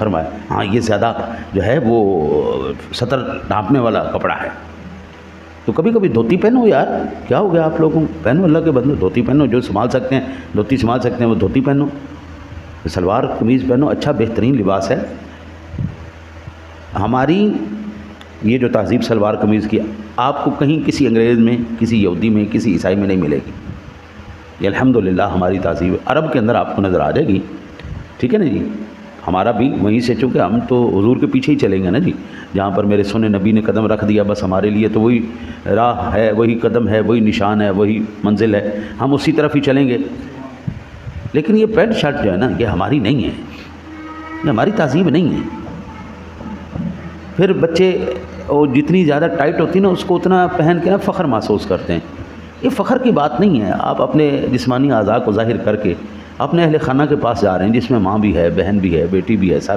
فرمایا ہاں یہ زیادہ جو ہے وہ سطر ڈھانپنے والا کپڑا ہے. تو کبھی کبھی دھوتی پہنو یار, کیا ہو گیا آپ لوگوں, پہنو اللہ کے بندو, دھوتی پہنو, جو سنبھال سکتے ہیں دھوتی سنبھال سکتے ہیں وہ دھوتی پہنو, سلوار قمیض پہنو, اچھا بہترین لباس ہے. ہماری یہ جو تہذیب سلوار قمیض کی آپ کو کہیں کسی انگریز میں, کسی یہودی میں, کسی عیسائی میں نہیں ملے گی. یہ الحمدللہ ہماری تہذیب عرب کے اندر آپ کو نظر آ جائے گی. ٹھیک ہے نا جی, ہمارا بھی وہیں سے, چونکہ ہم تو حضور کے پیچھے ہی چلیں گے نا جی, جہاں پر میرے سونے نبی نے قدم رکھ دیا بس ہمارے لیے تو وہی راہ ہے, وہی قدم ہے, وہی نشان ہے, وہی منزل ہے, ہم اسی طرف ہی چلیں گے. لیکن یہ پینٹ شرٹ جو ہے نا یہ ہماری نہیں ہے, یہ ہماری تہذیب نہیں ہے. پھر بچے وہ جتنی زیادہ ٹائٹ ہوتی نا اس کو اتنا پہن کے نا فخر محسوس کرتے ہیں. یہ فخر کی بات نہیں ہے. آپ اپنے جسمانی اعضاء کو ظاہر کر کے اپنے اہل خانہ کے پاس جا رہے ہیں جس میں ماں بھی ہے, بہن بھی ہے, بیٹی بھی ہے, سارا